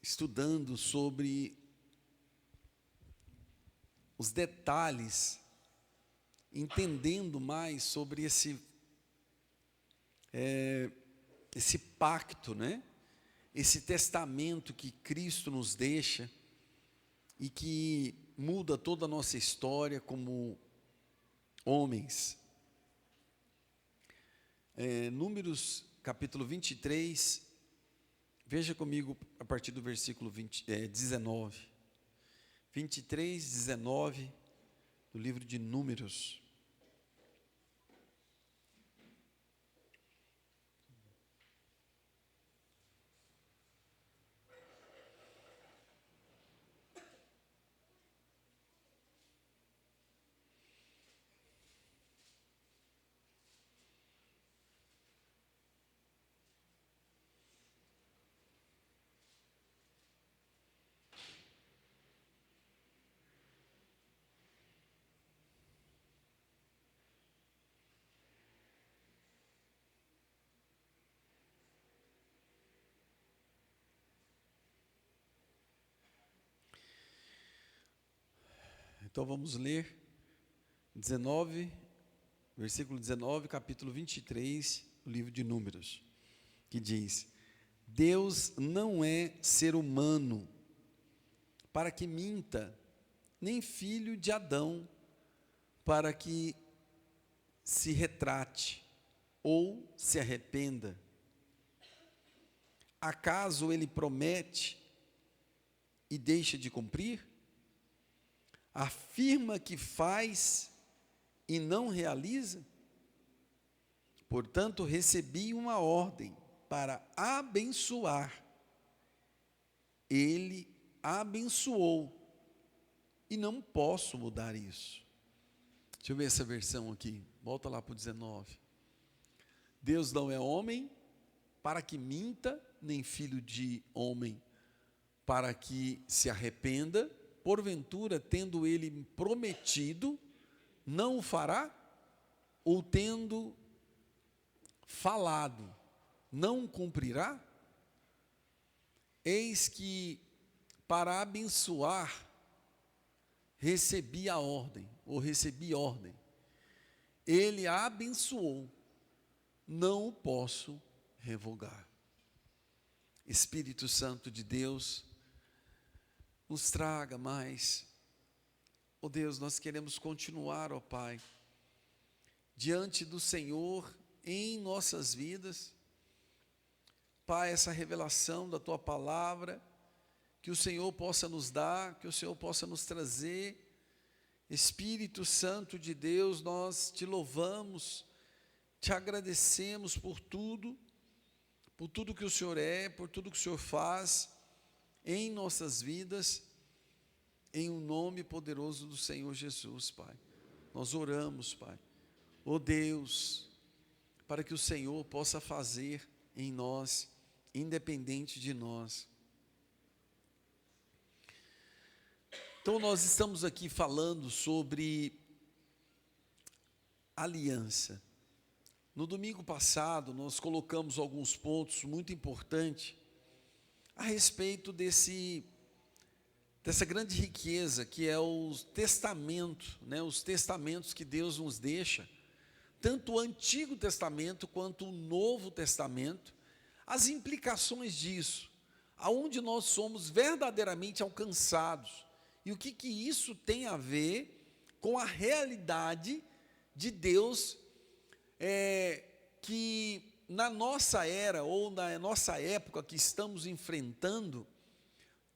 estudando sobre os detalhes, entendendo mais sobre esse pacto, né? Esse testamento que Cristo nos deixa e que muda toda a nossa história como homens. Números capítulo 23, veja comigo a partir do versículo 19. 23, 19, do livro de Números. Então vamos ler 19, versículo 19, capítulo 23, do livro de Números, que diz: Deus não é ser humano para que minta, nem filho de Adão para que se retrate ou se arrependa. Acaso ele promete e deixa de cumprir? Afirma que faz e não realiza? Portanto, recebi uma ordem para abençoar. Ele abençoou e não posso mudar isso. Deixa eu ver essa versão aqui, volta lá para o 19. Deus não é homem para que minta, nem filho de homem para que se arrependa. Porventura, tendo ele prometido, não o fará? Ou tendo falado, não o cumprirá? Eis que para abençoar recebi ordem. Ele a abençoou, não o posso revogar. Espírito Santo de Deus, nos traga mais. Ó Deus, nós queremos continuar, ó Pai, diante do Senhor em nossas vidas. Pai, essa revelação da Tua palavra, que o Senhor possa nos dar, que o Senhor possa nos trazer. Espírito Santo de Deus, nós te louvamos, te agradecemos por tudo que o Senhor é, por tudo que o Senhor faz em nossas vidas, em o nome poderoso do Senhor Jesus, Pai. Nós oramos, Pai, ó Deus, para que o Senhor possa fazer em nós, independente de nós. Então nós estamos aqui falando sobre aliança. No domingo passado nós colocamos alguns pontos muito importantes a respeito dessa grande riqueza que é o testamento, né? Os testamentos que Deus nos deixa, tanto o Antigo Testamento quanto o Novo Testamento, as implicações disso, aonde nós somos verdadeiramente alcançados. E o que isso tem a ver com a realidade de Deus, que na nossa era, ou na nossa época que estamos enfrentando,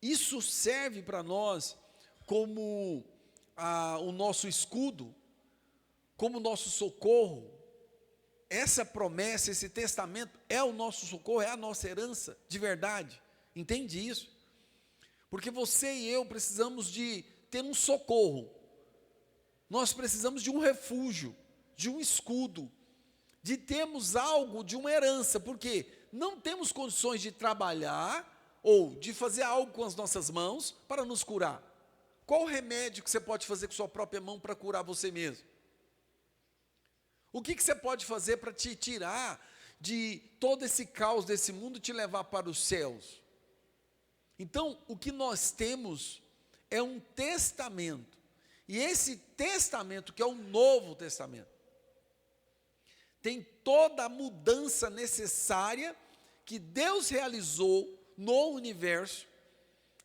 isso serve para nós como o nosso escudo, como o nosso socorro. Essa promessa, esse testamento é o nosso socorro, é a nossa herança, de verdade. Entende isso? Porque você e eu precisamos de ter um socorro, nós precisamos de um refúgio, de um escudo, de termos algo, de uma herança, porque não temos condições de trabalhar ou de fazer algo com as nossas mãos para nos curar. Qual o remédio que você pode fazer com sua própria mão para curar você mesmo? O que você pode fazer para te tirar de todo esse caos desse mundo e te levar para os céus? Então, o que nós temos é um testamento. E esse testamento, que é o Novo Testamento, tem toda a mudança necessária que Deus realizou no universo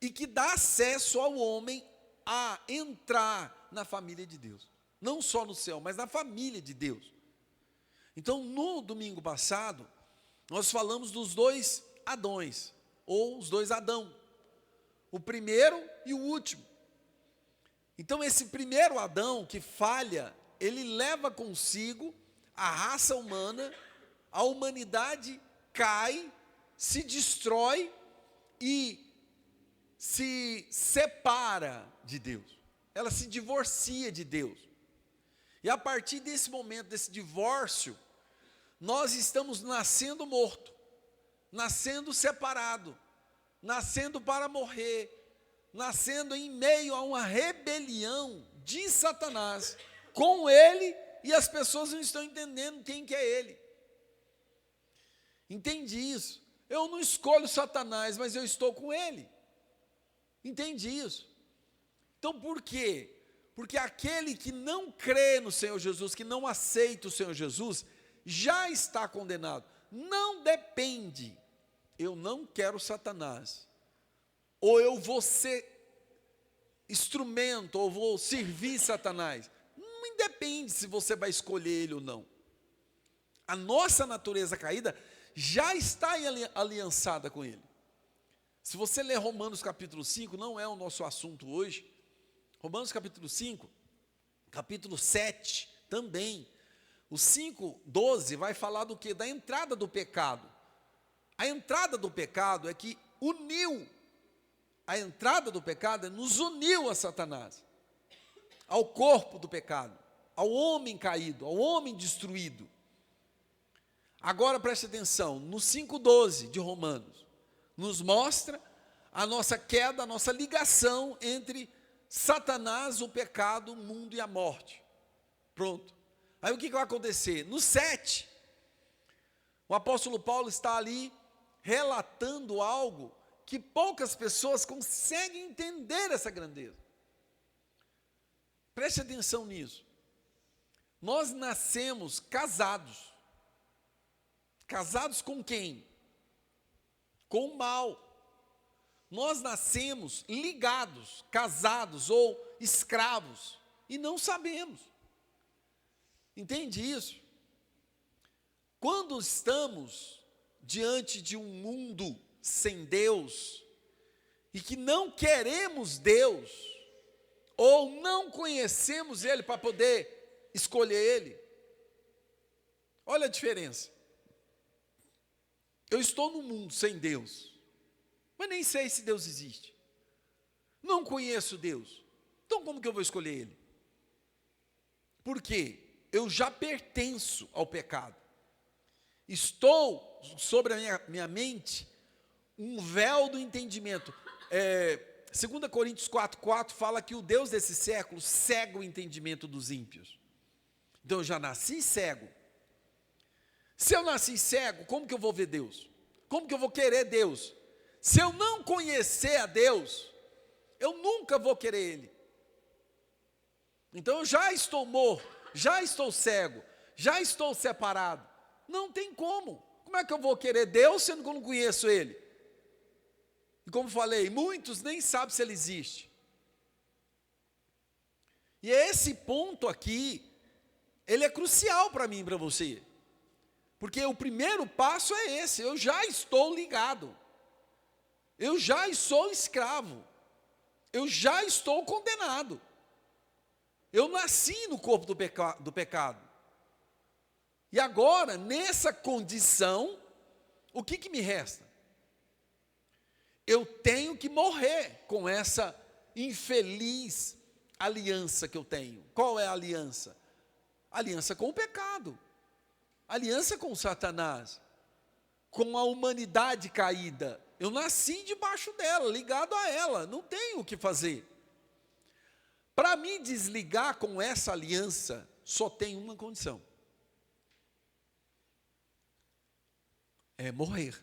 e que dá acesso ao homem a entrar na família de Deus. Não só no céu, mas na família de Deus. Então, no domingo passado, nós falamos dos dois Adões, ou os dois Adão, o primeiro e o último. Então, esse primeiro Adão que falha, ele leva consigo a raça humana, a humanidade cai, se destrói e se separa de Deus. Ela se divorcia de Deus. E a partir desse momento, desse divórcio, nós estamos nascendo morto, nascendo separado, nascendo para morrer, nascendo em meio a uma rebelião de Satanás com ele, e as pessoas não estão entendendo quem que é ele. Entende isso? Eu não escolho Satanás, mas eu estou com ele. Entende isso? Então por quê? Porque aquele que não crê no Senhor Jesus, que não aceita o Senhor Jesus, já está condenado. Não depende, eu não quero Satanás, ou eu vou ser instrumento, ou vou servir Satanás. Não independe se você vai escolher ele ou não. A nossa natureza caída já está aliançada com ele. Se você ler Romanos capítulo 5, não é o nosso assunto hoje, Romanos capítulo 5, capítulo 7 também, o 5:12 vai falar do quê? Da entrada do pecado. A entrada do pecado é que a entrada do pecado nos uniu a Satanás, ao corpo do pecado, ao homem caído, ao homem destruído. Agora preste atenção, no 5:12 de Romanos, nos mostra a nossa queda, a nossa ligação entre Satanás, o pecado, o mundo e a morte. Pronto. Aí o que vai acontecer? No 7, o apóstolo Paulo está ali relatando algo que poucas pessoas conseguem entender essa grandeza. Preste atenção nisso. Nós nascemos casados. Casados com quem? Com o mal. Nós nascemos ligados, casados ou escravos, e não sabemos. Entende isso? Quando estamos diante de um mundo sem Deus, e que não queremos Deus, ou não conhecemos Ele para poder escolher Ele, olha a diferença. Eu estou no mundo sem Deus, mas nem sei se Deus existe. Não conheço Deus. Então como que eu vou escolher Ele? Por quê? Eu já pertenço ao pecado. Estou sobre a minha mente um véu do entendimento. 2 Coríntios 4:4 fala que o Deus desse século cega o entendimento dos ímpios. Então eu já nasci cego. Se eu nasci cego, como que eu vou ver Deus? Como que eu vou querer Deus? Se eu não conhecer a Deus, eu nunca vou querer Ele. Então eu já estou morto, já estou cego, já estou separado. Não tem como. Como é que eu vou querer Deus sendo que eu não conheço Ele? E como falei, muitos nem sabem se Ele existe. E esse ponto aqui, ele é crucial para mim e para você. Porque o primeiro passo é esse, eu já estou ligado. Eu já sou escravo. Eu já estou condenado. Eu nasci no corpo do pecado. E agora, nessa condição, o que me resta? Eu tenho que morrer com essa infeliz aliança que eu tenho. Qual é a aliança? Aliança com o pecado. Aliança com Satanás. Com a humanidade caída. Eu nasci debaixo dela, ligado a ela. Não tenho o que fazer. Para me desligar com essa aliança, só tem uma condição. É morrer.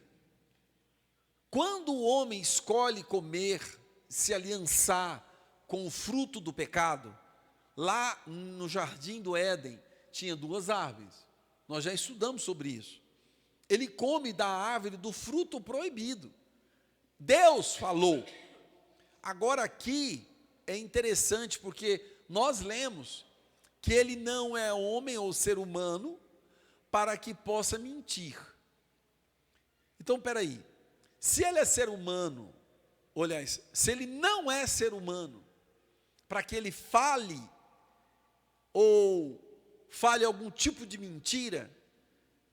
Quando o homem escolhe comer, se aliançar com o fruto do pecado, lá no jardim do Éden, tinha 2 árvores. Nós já estudamos sobre isso. Ele come da árvore do fruto proibido. Deus falou. Agora aqui é interessante porque nós lemos que ele não é homem ou ser humano para que possa mentir. Então, peraí, se ele é ser humano, aliás, se ele não é ser humano, para que ele fale ou fale algum tipo de mentira,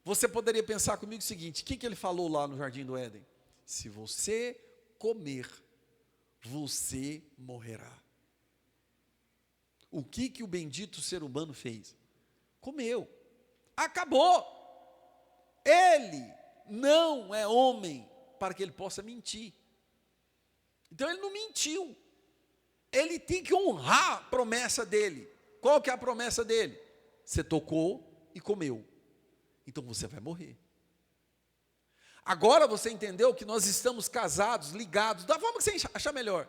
você poderia pensar comigo o seguinte: o que ele falou lá no jardim do Éden? Se você comer, você morrerá. O que o bendito ser humano fez? Comeu. Acabou. Ele não é homem para que ele possa mentir. Então ele não mentiu. Ele tem que honrar a promessa dele. Qual que é a promessa dele? Você tocou e comeu. Então você vai morrer. Agora você entendeu que nós estamos casados, ligados, da forma que você achar melhor.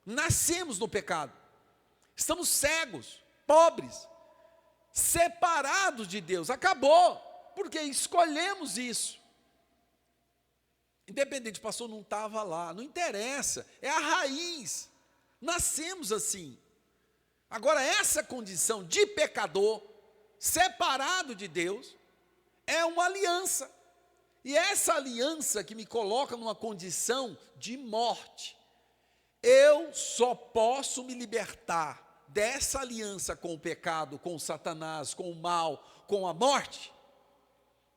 Nascemos no pecado. Estamos cegos, pobres, separados de Deus. Acabou, porque escolhemos isso. Independente, o pastor não estava lá, não interessa, é a raiz. Nascemos assim. Agora, essa condição de pecador, separado de Deus, é uma aliança. E essa aliança que me coloca numa condição de morte. Eu só posso me libertar dessa aliança com o pecado, com o Satanás, com o mal, com a morte,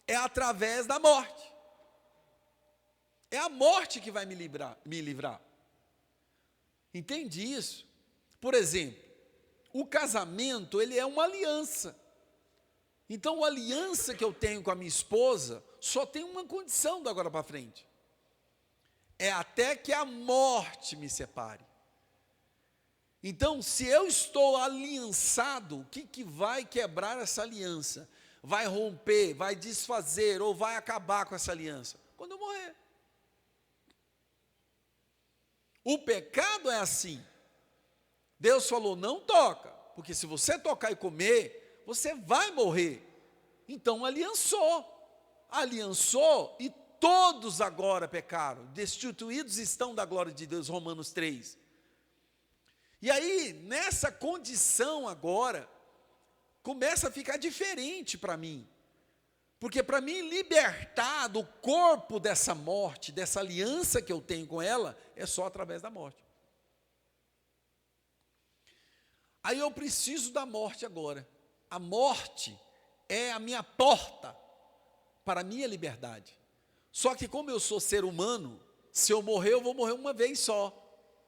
é através da morte. É a morte que vai me livrar. Entende isso? Por exemplo, o casamento, ele é uma aliança. Então, a aliança que eu tenho com a minha esposa, só tem uma condição da agora para frente. É até que a morte me separe. Então, se eu estou aliançado, o que vai quebrar essa aliança? Vai romper, vai desfazer ou vai acabar com essa aliança? Quando eu morrer. O pecado é assim. Deus falou, não toca, porque se você tocar e comer, você vai morrer. Então aliançou e todos agora pecaram, destituídos estão da glória de Deus, Romanos 3. E aí, nessa condição agora, começa a ficar diferente para mim. Porque para mim libertar do corpo dessa morte, dessa aliança que eu tenho com ela, é só através da morte. Aí eu preciso da morte agora. A morte é a minha porta para a minha liberdade. Só que como eu sou ser humano, se eu morrer, eu vou morrer uma vez só.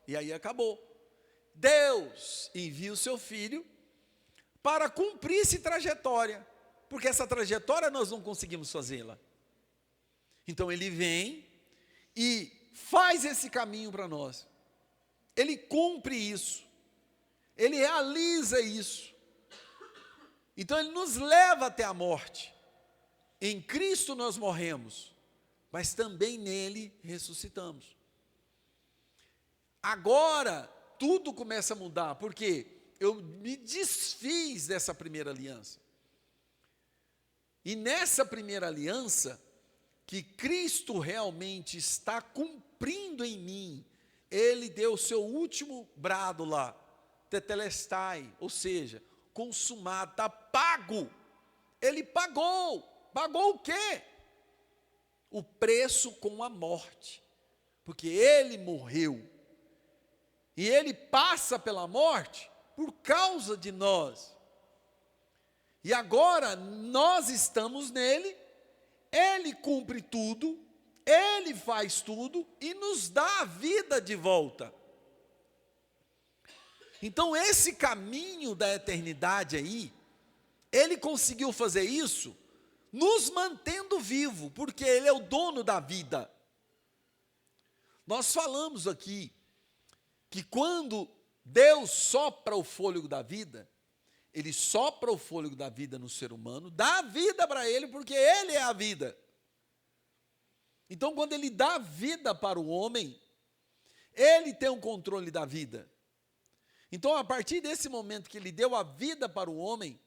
E aí acabou. Deus envia o seu filho para cumprir essa trajetória. Porque essa trajetória nós não conseguimos fazê-la. Então ele vem e faz esse caminho para nós. Ele cumpre isso. Ele realiza isso. Então ele nos leva até a morte. Em Cristo nós morremos, mas também nele ressuscitamos. Agora tudo começa a mudar, porque eu me desfiz dessa primeira aliança. E nessa primeira aliança, que Cristo realmente está cumprindo em mim, Ele deu o seu último brado lá, tetelestai, ou seja, consumado, está pago. Ele pagou. Pagou o quê? O preço com a morte. Porque Ele morreu. E Ele passa pela morte por causa de nós. E agora nós estamos nele, Ele cumpre tudo, Ele faz tudo e nos dá a vida de volta. Então esse caminho da eternidade aí, Ele conseguiu fazer isso, nos mantendo vivo, porque Ele é o dono da vida. Nós falamos aqui, que quando Deus sopra o fôlego da vida, Ele sopra o fôlego da vida no ser humano, dá vida para ele, porque ele é a vida. Então, quando ele dá vida para o homem, ele tem o controle da vida. Então, a partir desse momento que ele deu a vida para o homem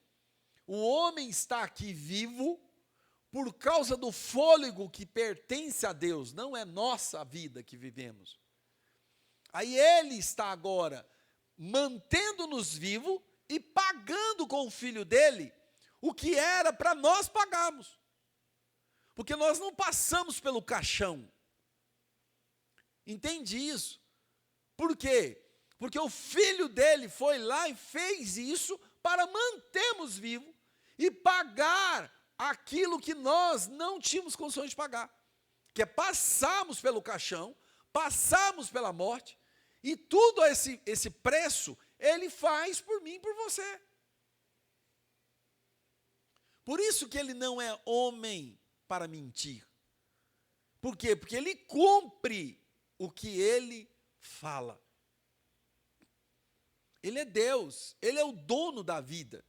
está aqui vivo por causa do fôlego que pertence a Deus, não é nossa a vida que vivemos. Aí ele está agora mantendo-nos vivos e pagando com o filho dele o que era para nós pagarmos. Porque nós não passamos pelo caixão. Entende isso? Por quê? Porque o filho dele foi lá e fez isso para mantermos vivos e pagar aquilo que nós não tínhamos condições de pagar. Que é passarmos pelo caixão, passarmos pela morte, e tudo esse preço, ele faz por mim e por você. Por isso que ele não é homem para mentir. Por quê? Porque ele cumpre o que ele fala. Ele é Deus, ele é o dono da vida.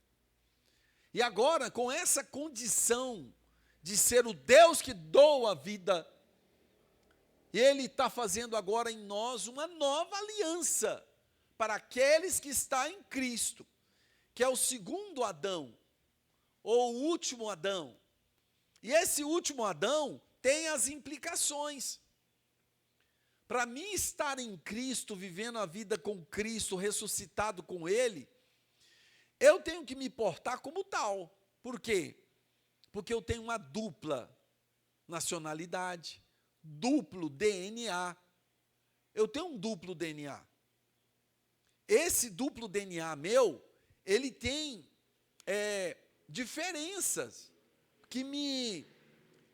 E agora, com essa condição de ser o Deus que doa a vida, ele está fazendo agora em nós uma nova aliança para aqueles que estão em Cristo, que é o segundo Adão, ou o último Adão. E esse último Adão tem as implicações. Para mim estar em Cristo, vivendo a vida com Cristo, ressuscitado com Ele, eu tenho que me portar como tal. Por quê? Porque eu tenho uma dupla nacionalidade, duplo DNA. Eu tenho um duplo DNA. Esse duplo DNA meu, ele tem diferenças que me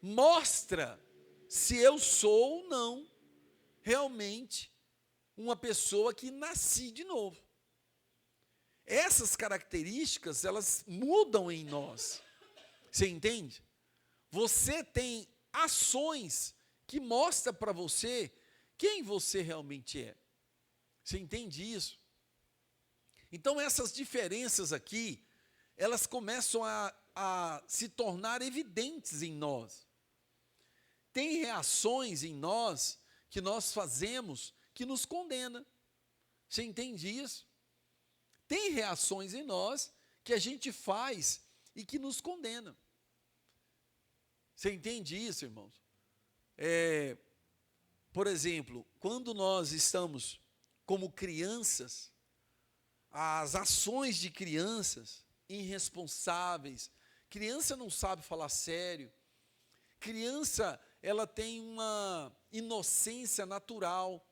mostra se eu sou ou não realmente uma pessoa que nasci de novo. Essas características, elas mudam em nós. Você entende? Você tem ações que mostram para você quem você realmente é. Você entende isso? Então, essas diferenças aqui, elas começam a se tornar evidentes em nós. Tem reações em nós que nós fazemos que nos condena. Você entende isso? Tem reações em nós que a gente faz e que nos condena. Você entende isso, irmãos? Por exemplo, quando nós estamos como crianças, as ações de crianças irresponsáveis, criança não sabe falar sério, criança, ela tem uma inocência natural,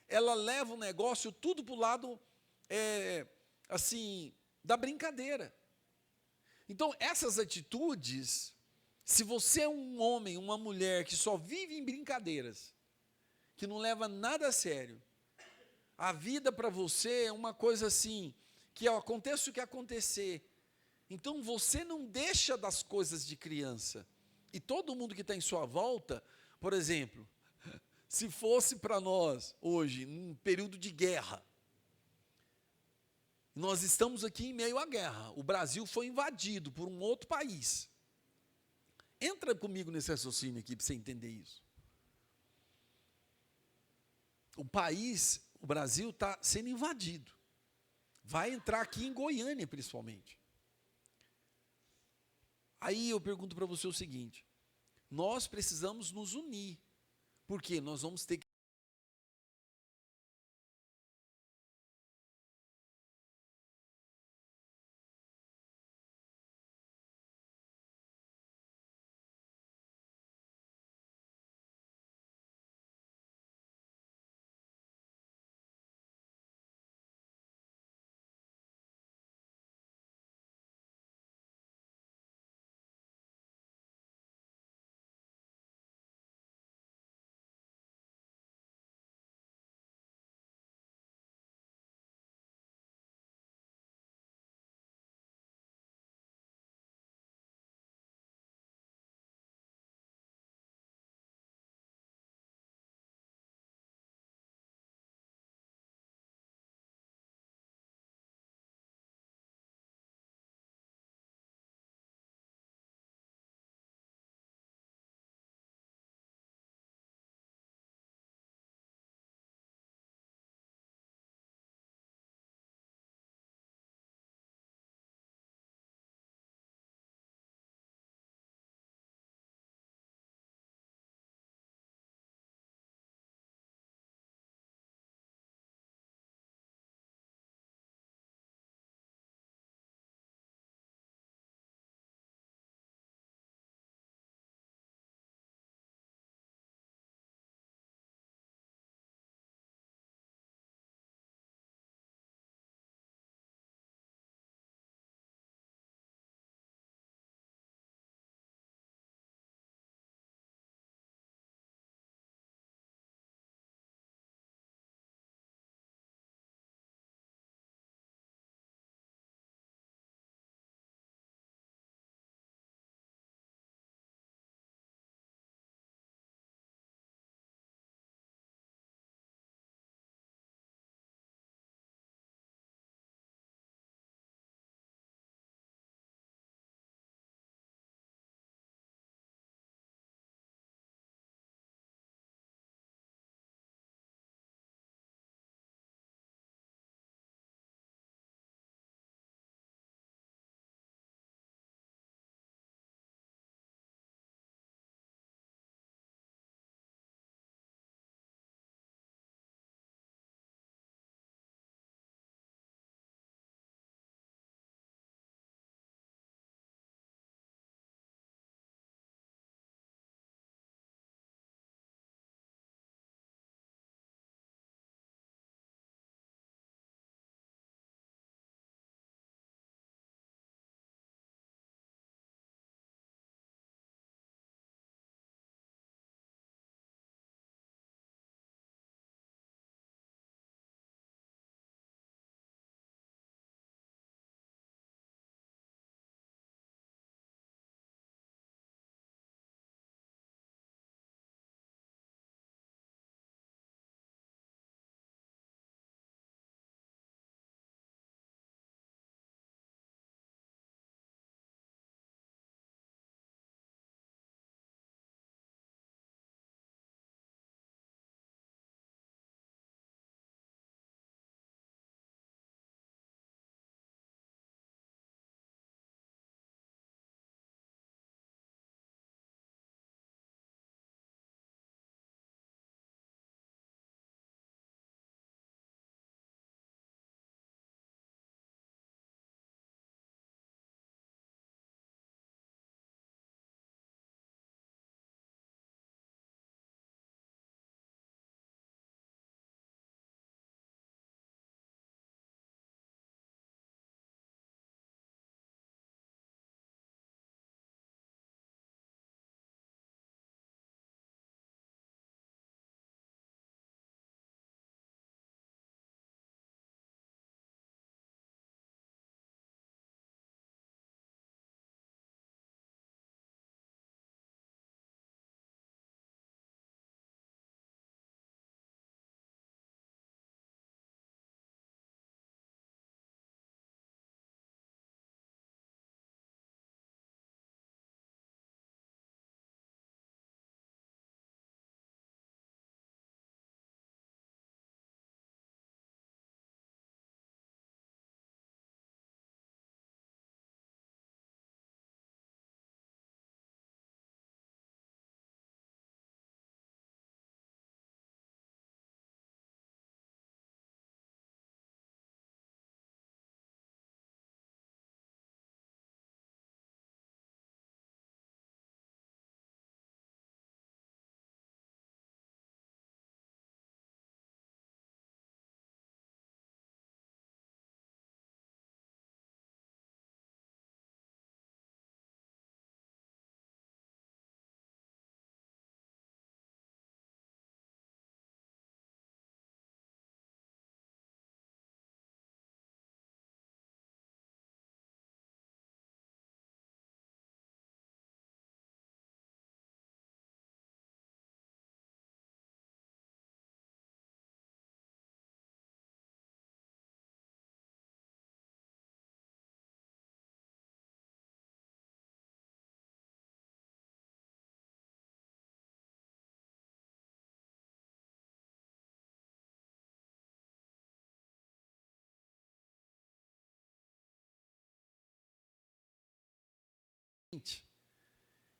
ela leva o negócio tudo para o lado, assim, da brincadeira. Então, essas atitudes, se você é um homem, uma mulher que só vive em brincadeiras, que não leva nada a sério, a vida para você é uma coisa assim, que aconteça o que acontecer. Então, você não deixa das coisas de criança. E todo mundo que está em sua volta, por exemplo, se fosse para nós, hoje, num período de guerra, nós estamos aqui em meio à guerra, o Brasil foi invadido por um outro país. Entra comigo nesse raciocínio aqui para você entender isso. O Brasil está sendo invadido. Vai entrar aqui em Goiânia, principalmente. Aí eu pergunto para você o seguinte: nós precisamos nos unir, porque nós vamos ter que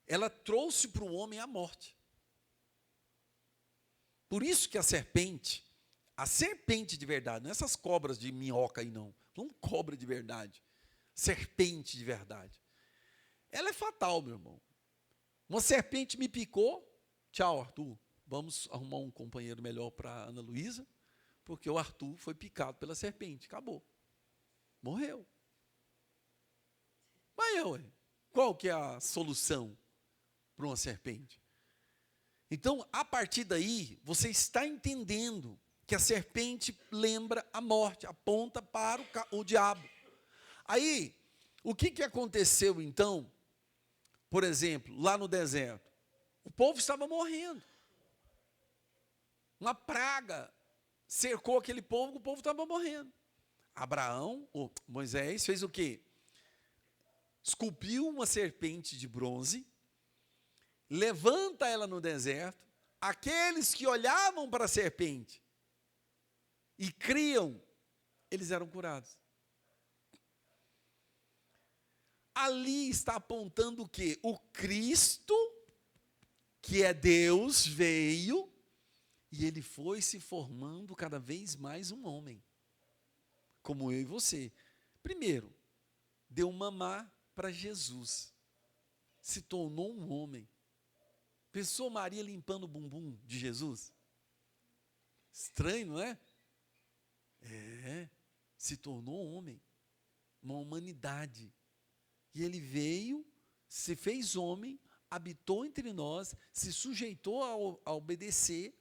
ela trouxe para o homem a morte. Por isso que a serpente de verdade, não essas cobras de minhoca aí não cobra de verdade, serpente de verdade, ela é fatal, meu irmão. Uma serpente me picou, tchau, Arthur, vamos arrumar um companheiro melhor para a Ana Luísa, porque o Arthur foi picado pela serpente, acabou, morreu. Mas qual que é a solução para uma serpente? Então, a partir daí, você está entendendo que a serpente lembra a morte, aponta para o diabo. Aí, o que aconteceu então, por exemplo, lá no deserto? O povo estava morrendo. Uma praga cercou aquele povo, o povo estava morrendo. Moisés fez o quê? Esculpiu uma serpente de bronze, levanta ela no deserto, aqueles que olhavam para a serpente e criam, eles eram curados. Ali está apontando o quê? O Cristo, que é Deus, veio e ele foi se formando cada vez mais um homem, como eu e você. Primeiro, deu mamar para Jesus, se tornou um homem. Pensou Maria limpando o bumbum de Jesus? Estranho, não é? Se tornou homem, uma humanidade. E ele veio, se fez homem, habitou entre nós, se sujeitou a obedecer.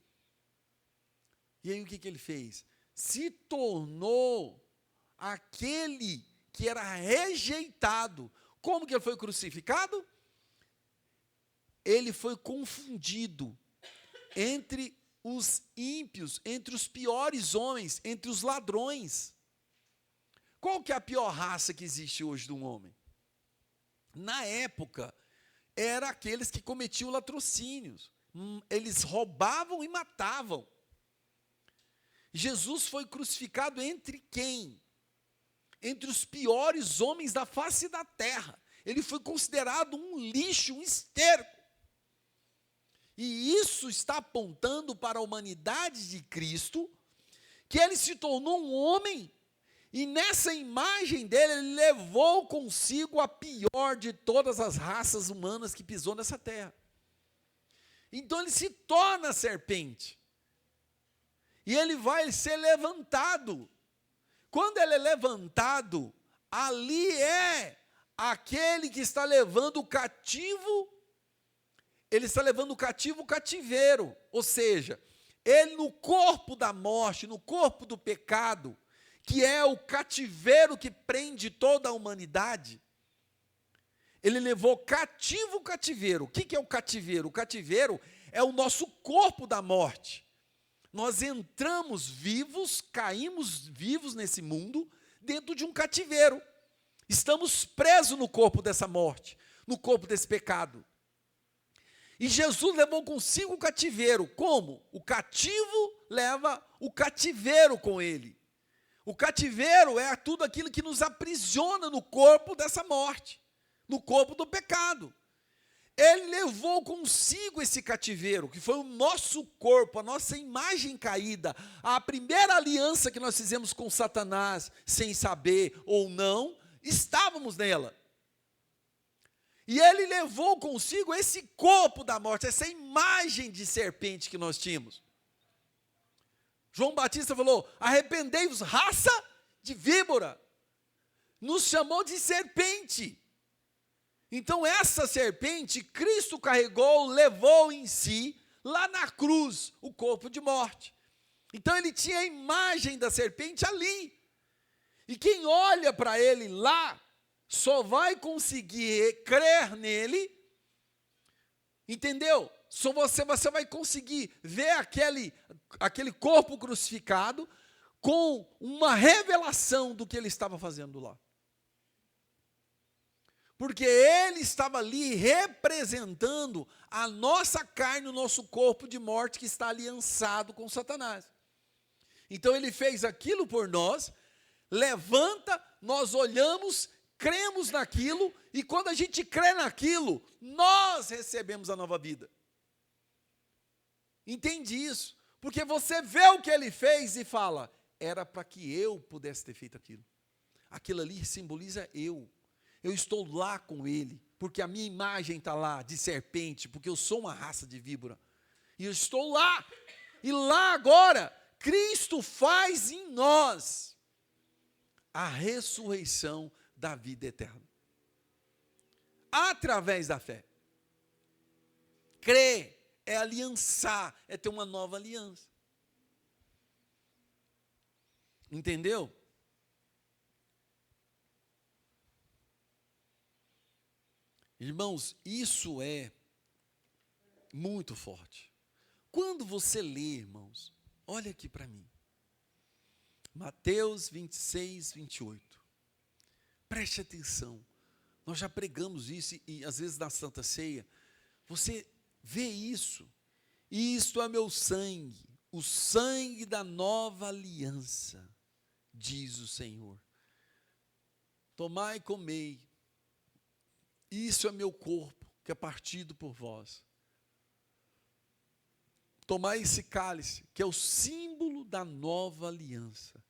E aí o que ele fez? Se tornou aquele que era rejeitado. Como que ele foi crucificado? Ele foi confundido entre os ímpios, entre os piores homens, entre os ladrões. Qual que é a pior raça que existe hoje de um homem? Na época, eram aqueles que cometiam latrocínios. Eles roubavam e matavam. Jesus foi crucificado entre quem? Entre os piores homens da face da terra. Ele foi considerado um lixo, um esterco. E isso está apontando para a humanidade de Cristo, que ele se tornou um homem, e nessa imagem dele, ele levou consigo a pior de todas as raças humanas que pisou nessa terra. Então ele se torna serpente. E ele vai ser levantado. Quando ele é levantado, ali é aquele que está levando o cativo. Ele está levando o cativo o cativeiro. Ou seja, ele no corpo da morte, no corpo do pecado, que é o cativeiro que prende toda a humanidade, ele levou cativo o cativeiro. O que é o cativeiro? O cativeiro é o nosso corpo da morte. Nós entramos vivos, caímos vivos nesse mundo, dentro de um cativeiro. Estamos presos no corpo dessa morte, no corpo desse pecado. E Jesus levou consigo o cativeiro. Como? O cativo leva o cativeiro com ele. O cativeiro é tudo aquilo que nos aprisiona no corpo dessa morte, no corpo do pecado. Ele levou consigo esse cativeiro, que foi o nosso corpo, a nossa imagem caída, a primeira aliança que nós fizemos com Satanás, sem saber ou não, estávamos nela. E ele levou consigo esse corpo da morte, essa imagem de serpente que nós tínhamos. João Batista falou: arrependei-vos, raça de víbora. Nos chamou de serpente. Então essa serpente, Cristo carregou, levou em si, lá na cruz, o corpo de morte. Então ele tinha a imagem da serpente ali. E quem olha para ele lá, só vai conseguir crer nele, entendeu? Só você vai conseguir ver aquele corpo crucificado com uma revelação do que ele estava fazendo lá. Porque ele estava ali representando a nossa carne, o nosso corpo de morte que está aliançado com Satanás. Então ele fez aquilo por nós, levanta, nós olhamos, cremos naquilo, e quando a gente crê naquilo, nós recebemos a nova vida. Entende isso? Porque você vê o que ele fez e fala, era para que eu pudesse ter feito aquilo. Aquilo ali simboliza eu. Eu estou lá com ele, porque a minha imagem está lá, de serpente, porque eu sou uma raça de víbora. E eu estou lá. E lá agora, Cristo faz em nós a ressurreição da vida eterna. Através da fé. Crer é aliançar, é ter uma nova aliança. Entendeu? Irmãos, isso é muito forte. Quando você lê, irmãos, olha aqui para mim. Mateus 26, 28. Preste atenção. Nós já pregamos isso e às vezes na Santa Ceia, você vê isso. Isto é meu sangue, o sangue da nova aliança, diz o Senhor. Tomai e comei. Isso é meu corpo, que é partido por vós. Tomai esse cálice, que é o símbolo da nova aliança.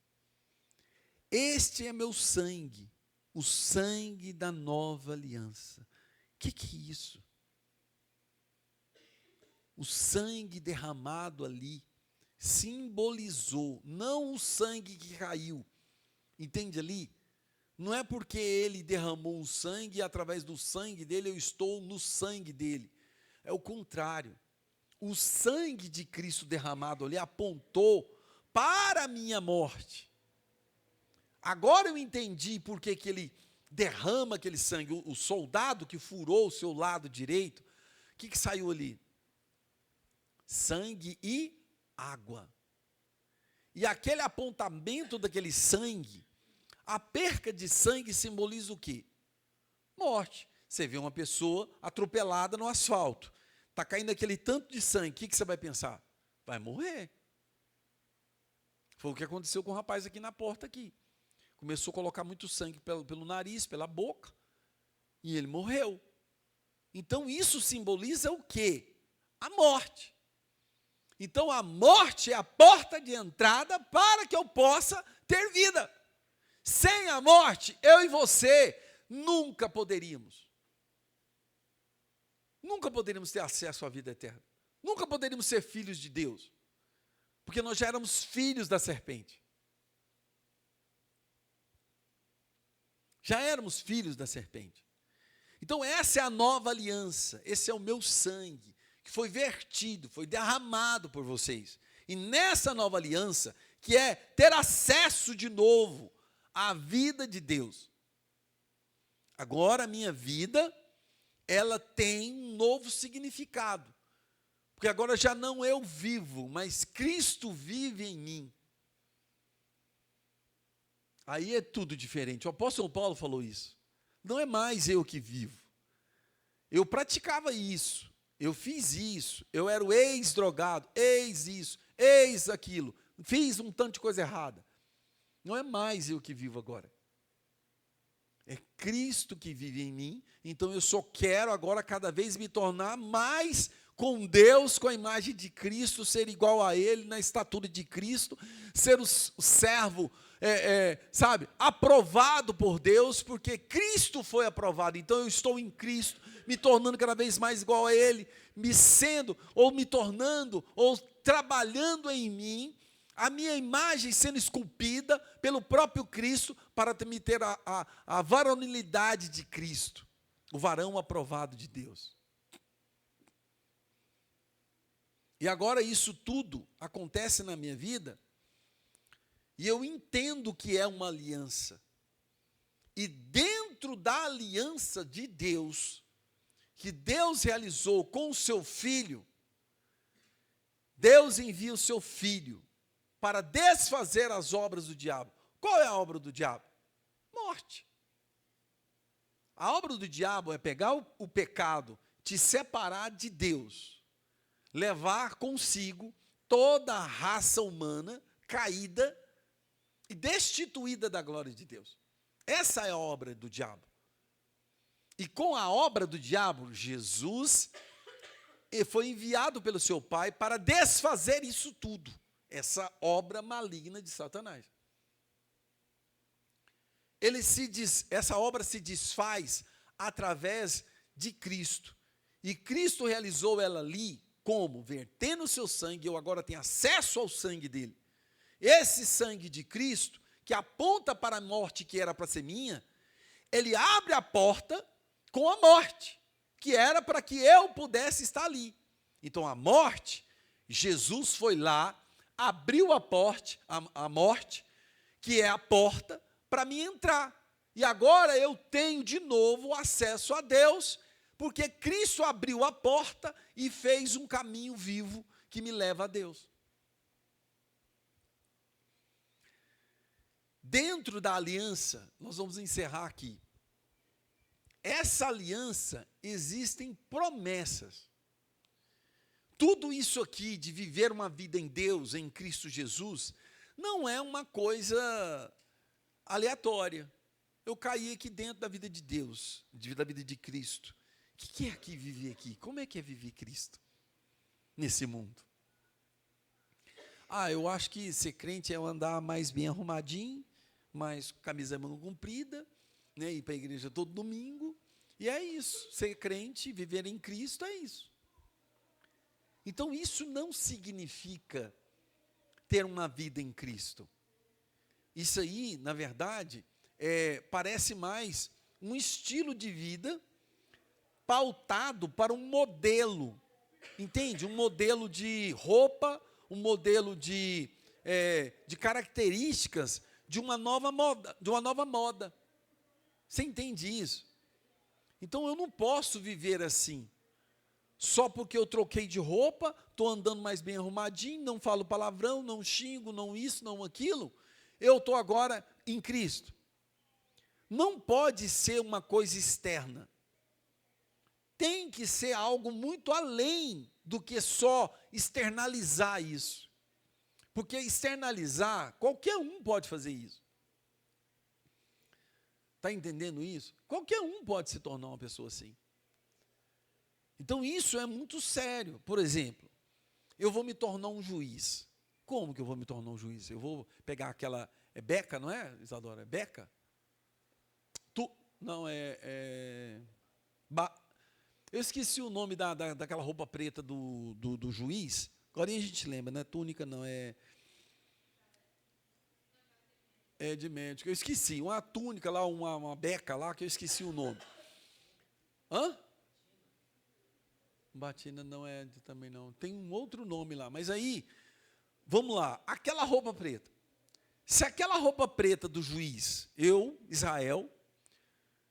Este é meu sangue, o sangue da nova aliança. O que é isso? O sangue derramado ali simbolizou, não o sangue que caiu. Entende ali? Não é porque ele derramou o sangue e através do sangue dele eu estou no sangue dele. É o contrário. O sangue de Cristo derramado ali apontou para a minha morte. Agora eu entendi por que ele derrama aquele sangue. O soldado que furou o seu lado direito, o que saiu ali? Sangue e água. E aquele apontamento daquele sangue, a perca de sangue simboliza o quê? Morte. Você vê uma pessoa atropelada no asfalto. Está caindo aquele tanto de sangue, o que você vai pensar? Vai morrer. Foi o que aconteceu com o rapaz aqui na porta aqui. Começou a colocar muito sangue pelo nariz, pela boca, e ele morreu. Então isso simboliza o quê? A morte. Então a morte é a porta de entrada para que eu possa ter vida. Sem a morte, eu e você nunca poderíamos. Nunca poderíamos ter acesso à vida eterna. Nunca poderíamos ser filhos de Deus. Porque nós já éramos filhos da serpente. Já éramos filhos da serpente. Então essa é a nova aliança. Esse é o meu sangue, que foi vertido, foi derramado por vocês. E nessa nova aliança, que é ter acesso de novo à vida de Deus. Agora a minha vida, ela tem um novo significado. Porque agora já não eu vivo, mas Cristo vive em mim. Aí é tudo diferente. O apóstolo Paulo falou isso. Não é mais eu que vivo. Eu praticava isso. Eu fiz isso. Eu era o ex-drogado, ex-isso, ex-aquilo. Fiz um tanto de coisa errada. Não é mais eu que vivo agora. É Cristo que vive em mim. Então eu só quero agora cada vez me tornar mais com Deus, com a imagem de Cristo, ser igual a Ele, na estatura de Cristo, ser o servo, aprovado por Deus, porque Cristo foi aprovado. Então eu estou em Cristo, me tornando cada vez mais igual a Ele, me tornando, ou trabalhando em mim, a minha imagem sendo esculpida pelo próprio Cristo, para me ter a varonilidade de Cristo, o varão aprovado de Deus. E agora isso tudo acontece na minha vida, e eu entendo que é uma aliança. E dentro da aliança de Deus, que Deus realizou com o seu Filho, Deus envia o seu Filho para desfazer as obras do diabo. Qual é a obra do diabo? Morte. A obra do diabo é pegar o pecado, te separar de Deus, levar consigo toda a raça humana caída e destituída da glória de Deus. Essa é a obra do diabo. E com a obra do diabo, Jesus foi enviado pelo seu Pai para desfazer isso tudo, essa obra maligna de Satanás. Essa obra se desfaz através de Cristo. E Cristo realizou ela ali como? Vertendo o seu sangue, eu agora tenho acesso ao sangue dele. Esse sangue de Cristo, que aponta para a morte que era para ser minha, ele abre a porta com a morte, que era para que eu pudesse estar ali. Então a morte, Jesus foi lá, abriu a morte, que é a porta, para mim entrar. E agora eu tenho de novo acesso a Deus, porque Cristo abriu a porta e fez um caminho vivo que me leva a Deus. Dentro da aliança, nós vamos encerrar aqui. Essa aliança, existem promessas. Tudo isso aqui de viver uma vida em Deus, em Cristo Jesus, não é uma coisa aleatória. Eu caí aqui dentro da vida de Deus, da vida de Cristo. O que é aqui viver aqui? Como é que é viver Cristo nesse mundo? Eu acho que ser crente é andar mais bem arrumadinho, mais camisa manga comprida, né, ir para a igreja todo domingo, e é isso. Ser crente, viver em Cristo, é isso. Então, isso não significa ter uma vida em Cristo. Isso aí, na verdade, parece mais um estilo de vida pautado para um modelo, entende? Um modelo de roupa, um modelo de características de uma nova moda. Você entende isso? Então eu não posso viver assim, só porque eu troquei de roupa, estou andando mais bem arrumadinho, não falo palavrão, não xingo, não isso, não aquilo, eu estou agora em Cristo. Não pode ser uma coisa externa. Tem que ser algo muito além do que só externalizar isso. Porque externalizar, qualquer um pode fazer isso. Está entendendo isso? Qualquer um pode se tornar uma pessoa assim. Então isso é muito sério. Por exemplo, eu vou me tornar um juiz. Como que eu vou me tornar um juiz? Eu vou pegar aquela... É Beca, não é, Isadora? É Beca? Não, eu esqueci o nome daquela roupa preta do juiz. Agora a gente lembra, né? Túnica não, é de médico. Eu esqueci, uma túnica lá, uma beca lá, que eu esqueci o nome. Hã? Batina não é também não. Tem um outro nome lá. Mas aí, vamos lá. Aquela roupa preta. Se aquela roupa preta do juiz, eu, Israel,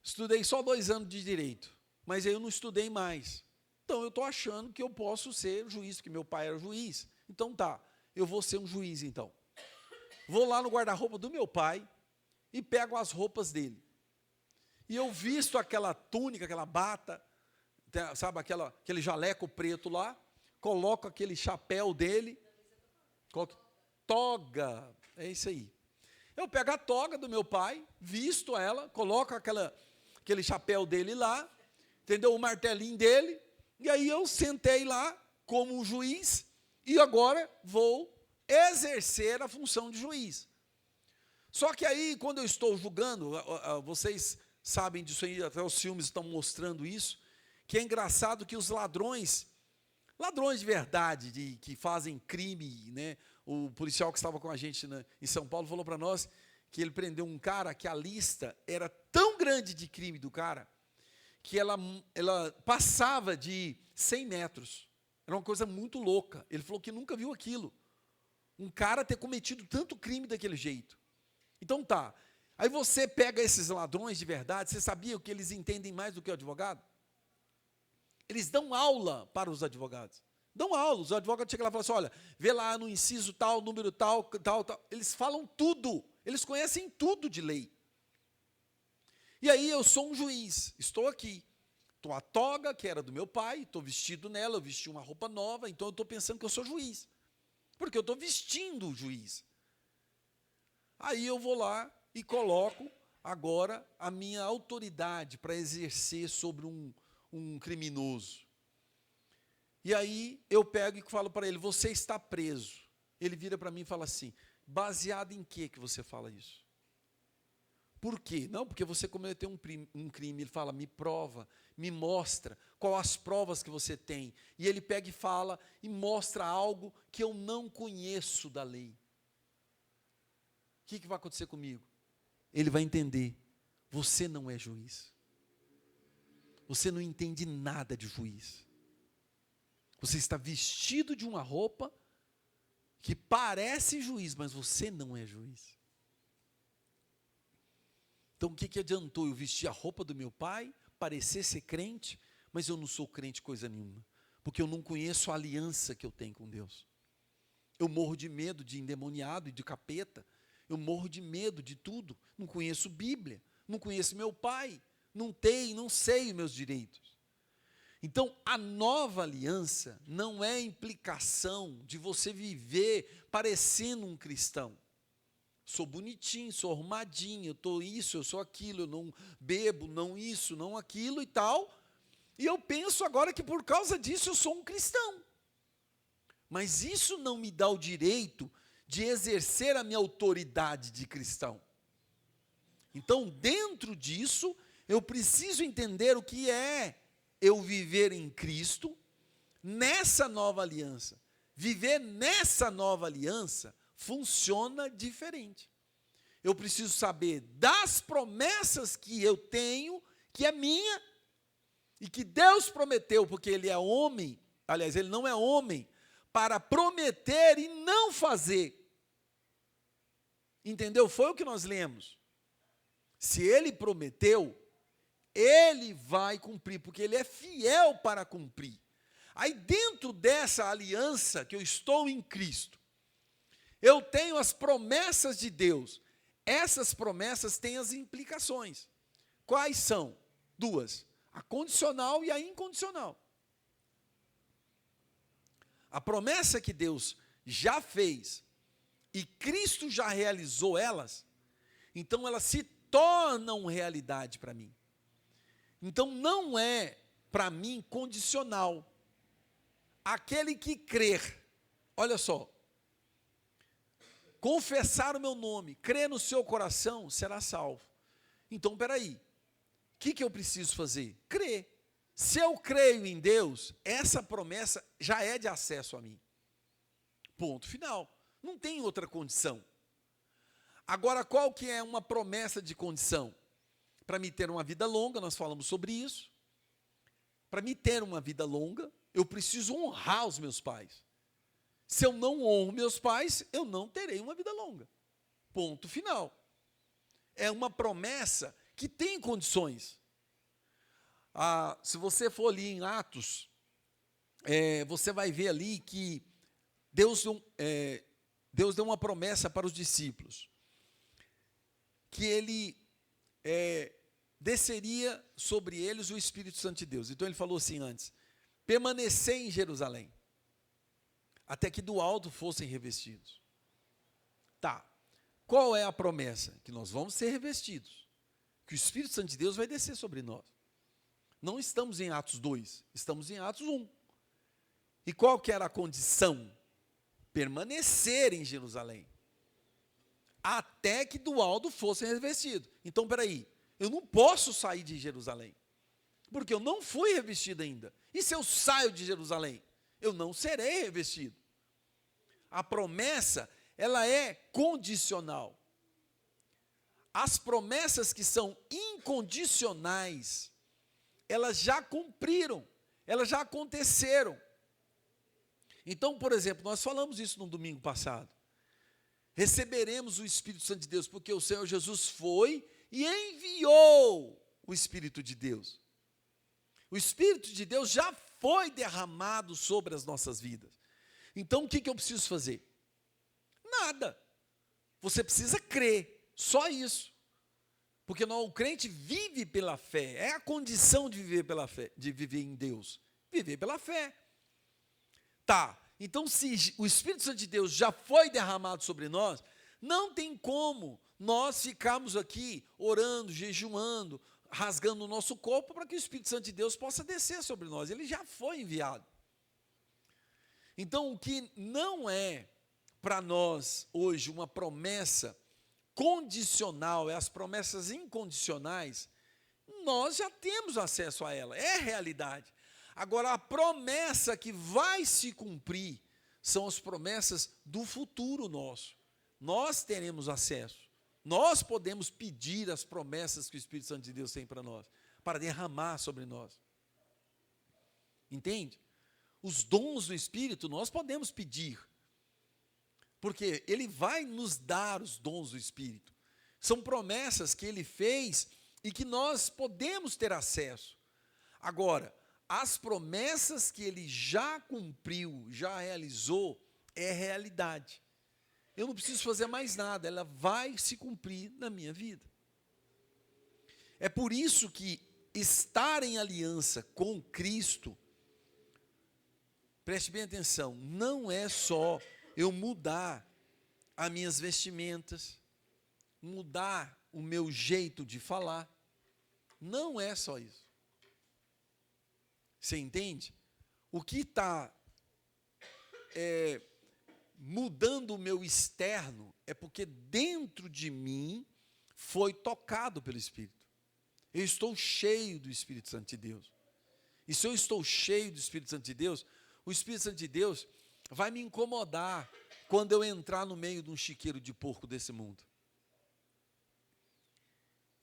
estudei só 2 anos de direito, mas eu não estudei mais. Então, eu estou achando que eu posso ser juiz, que meu pai era juiz. Então, eu vou ser um juiz, então. Vou lá no guarda-roupa do meu pai e pego as roupas dele. E eu visto aquela túnica, aquela bata, sabe, aquele jaleco preto lá, coloco aquele chapéu dele, toga, é isso aí. Eu pego a toga do meu pai, visto ela, coloco aquele chapéu dele lá, entendeu? O martelinho dele, e aí eu sentei lá como um juiz, e agora vou exercer a função de juiz. Só que aí, quando eu estou julgando, vocês sabem disso aí, até os filmes estão mostrando isso, que é engraçado que os ladrões de verdade, que fazem crime, né? O policial que estava com a gente em São Paulo falou para nós que ele prendeu um cara que a lista era tão grande de crime do cara, que ela passava de 100 metros. Era uma coisa muito louca. Ele falou que nunca viu aquilo. Um cara ter cometido tanto crime daquele jeito. Então aí você pega esses ladrões de verdade, você sabia que eles entendem mais do que o advogado? Eles dão aula para os advogados. Dão aula, os advogados chegam lá e falam assim, olha, vê lá no inciso tal, número tal. Eles falam tudo, eles conhecem tudo de lei. E aí eu sou um juiz, estou aqui. Estou a toga, que era do meu pai, estou vestido nela, eu vesti uma roupa nova, então eu estou pensando que eu sou juiz. Porque eu estou vestindo o juiz. Aí eu vou lá e coloco agora a minha autoridade para exercer sobre um criminoso. E aí eu pego e falo para ele, você está preso. Ele vira para mim e fala assim, baseado em que você fala isso? Por quê? Não, porque você cometeu um crime. Ele fala, me prova, me mostra quais as provas que você tem. E ele pega e fala e mostra algo que eu não conheço da lei. O que vai acontecer comigo? Ele vai entender, você não é juiz. Você não entende nada de juiz. Você está vestido de uma roupa que parece juiz, mas você não é juiz. Então o que adiantou eu vestir a roupa do meu pai, parecer ser crente, mas eu não sou crente coisa nenhuma, porque eu não conheço a aliança que eu tenho com Deus. Eu morro de medo de endemoniado e de capeta, eu morro de medo de tudo, não conheço Bíblia, não conheço meu pai, não sei os meus direitos. Então, a nova aliança não é implicação de você viver parecendo um cristão. Sou bonitinho, sou arrumadinho, eu estou isso, eu sou aquilo, eu não bebo, não isso, não aquilo e tal. E eu penso agora que por causa disso eu sou um cristão. Mas isso não me dá o direito de exercer a minha autoridade de cristão. Então, dentro disso, eu preciso entender o que é eu viver em Cristo, nessa nova aliança. Viver nessa nova aliança funciona diferente. Eu preciso saber das promessas que eu tenho, que é minha, e que Deus prometeu, porque Ele é homem, aliás, Ele não é homem, para prometer e não fazer. Entendeu? Foi o que nós lemos. Se Ele prometeu, Ele vai cumprir, porque Ele é fiel para cumprir. Aí dentro dessa aliança que eu estou em Cristo, eu tenho as promessas de Deus. Essas promessas têm as implicações. Quais são? Duas. A condicional e a incondicional. A promessa que Deus já fez e Cristo já realizou elas, então elas se tornam realidade para mim. Então não é para mim condicional. Aquele que crer, olha só, confessar o meu nome, crer no seu coração, será salvo. Então, peraí, o que eu preciso fazer? Crer. Se eu creio em Deus, essa promessa já é de acesso a mim. Ponto final. Não tem outra condição. Agora, qual que é uma promessa de condição? Para me ter uma vida longa, nós falamos sobre isso. Para me ter uma vida longa, eu preciso honrar os meus pais. Se eu não honro meus pais, eu não terei uma vida longa. Ponto final. É uma promessa que tem condições. Se você for ali em Atos, você vai ver ali que Deus deu uma promessa para os discípulos, que Ele desceria sobre eles o Espírito Santo de Deus. Então Ele falou assim antes, permanecer em Jerusalém, até que do alto fossem revestidos. Tá, qual é a promessa? Que nós vamos ser revestidos, que o Espírito Santo de Deus vai descer sobre nós. Não estamos em Atos 2, estamos em Atos 1. E qual que era a condição? Permanecer em Jerusalém, até que do alto fossem revestidos. Então, peraí, eu não posso sair de Jerusalém, porque eu não fui revestido ainda. E se eu saio de Jerusalém? Eu não serei revestido. A promessa, ela é condicional. As promessas que são incondicionais, elas já cumpriram, elas já aconteceram. Então, por exemplo, nós falamos isso no domingo passado. Receberemos o Espírito Santo de Deus, porque o Senhor Jesus foi e enviou o Espírito de Deus. O Espírito de Deus já foi derramado sobre as nossas vidas. Então, o que eu preciso fazer? Nada. Você precisa crer, só isso. Porque o crente vive pela fé, é a condição de viver pela fé, de viver em Deus, viver pela fé. Tá, então se o Espírito Santo de Deus já foi derramado sobre nós, Não tem como nós ficarmos aqui orando, jejuando, rasgando o nosso corpo para que o Espírito Santo de Deus possa descer sobre nós. Ele já foi enviado. Então, o que não é para nós hoje uma promessa condicional, é as promessas incondicionais, nós já temos acesso a ela, é realidade. Agora, a promessa que vai se cumprir são as promessas do futuro nosso. Nós teremos acesso, nós podemos pedir as promessas que o Espírito Santo de Deus tem para nós, para derramar sobre nós. Entende? Os dons do Espírito nós podemos pedir, porque Ele vai nos dar os dons do Espírito. São promessas que Ele fez e que nós podemos ter acesso. Agora, as promessas que Ele já cumpriu, já realizou, é realidade. Eu não preciso fazer mais nada, ela vai se cumprir na minha vida. É por isso que estar em aliança com Cristo, preste bem atenção, não é só eu mudar as minhas vestimentas, mudar o meu jeito de falar, não é só isso. Você entende? O que está mudando o meu externo é porque dentro de mim foi tocado pelo Espírito. Eu estou cheio do Espírito Santo de Deus. E se eu estou cheio do Espírito Santo de Deus, o Espírito Santo de Deus vai me incomodar quando eu entrar no meio de um chiqueiro de porco desse mundo.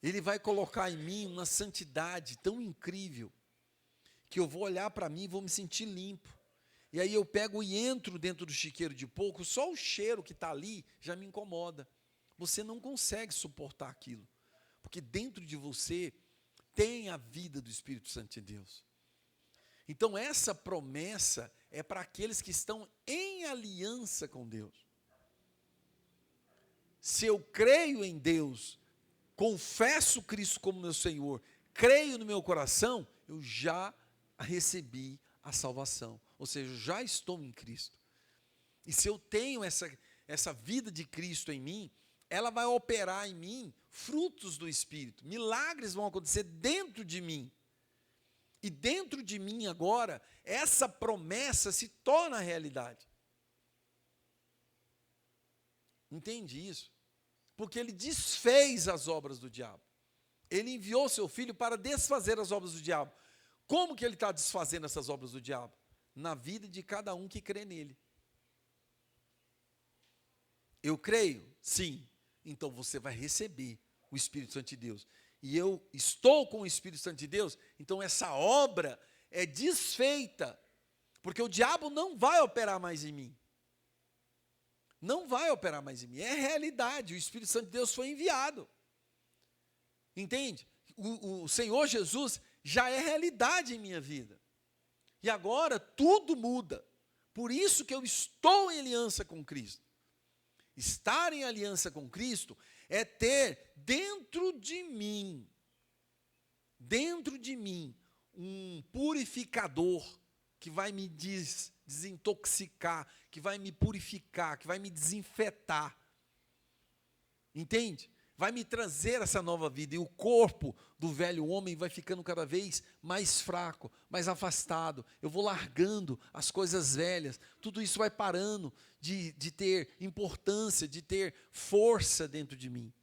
Ele vai colocar em mim uma santidade tão incrível, que eu vou olhar para mim e vou me sentir limpo. E aí eu pego e entro dentro do chiqueiro de porco, só o cheiro que está ali já me incomoda. Você não consegue suportar aquilo, porque dentro de você tem a vida do Espírito Santo de Deus. Então essa promessa é para aqueles que estão em aliança com Deus. Se eu creio em Deus, confesso Cristo como meu Senhor, creio no meu coração, eu já recebi a salvação. Ou seja, eu já estou em Cristo. E se eu tenho essa vida de Cristo em mim, ela vai operar em mim frutos do Espírito. Milagres vão acontecer dentro de mim. E dentro de mim agora, essa promessa se torna realidade. Entende isso? Porque ele desfez as obras do diabo. Ele enviou seu filho para desfazer as obras do diabo. Como que ele está desfazendo essas obras do diabo? Na vida de cada um que crê nele. Eu creio? Sim. Então você vai receber o Espírito Santo de Deus. E eu estou com o Espírito Santo de Deus, então essa obra é desfeita, porque o diabo não vai operar mais em mim. Não vai operar mais em mim, é realidade, o Espírito Santo de Deus foi enviado. Entende? O Senhor Jesus já é realidade em minha vida. E agora tudo muda. Por isso que eu estou em aliança com Cristo. Estar em aliança com Cristo é ter dentro de mim, um purificador que vai me desintoxicar, que vai me purificar, que vai me desinfetar. Entende? Vai me trazer essa nova vida. E o corpo do velho homem vai ficando cada vez mais fraco, mais afastado. Eu vou largando as coisas velhas. Tudo isso vai parando de ter importância, de ter força dentro de mim.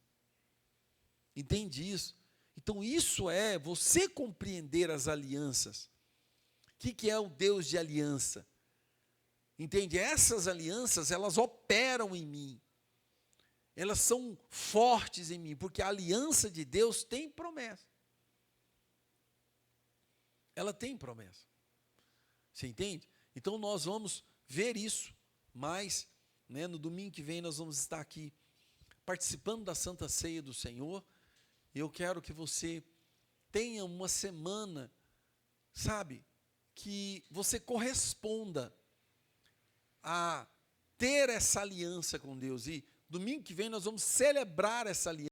Entende isso? Então isso é você compreender as alianças. O que é o Deus de aliança? Entende? Essas alianças, elas operam em mim. Elas são fortes em mim, porque a aliança de Deus tem promessa. Ela tem promessa. Você entende? Então nós vamos ver isso, mas no domingo que vem nós vamos estar aqui participando da Santa Ceia do Senhor. Eu quero que você tenha uma semana, sabe, que você corresponda a ter essa aliança com Deus. E domingo que vem nós vamos celebrar essa aliança.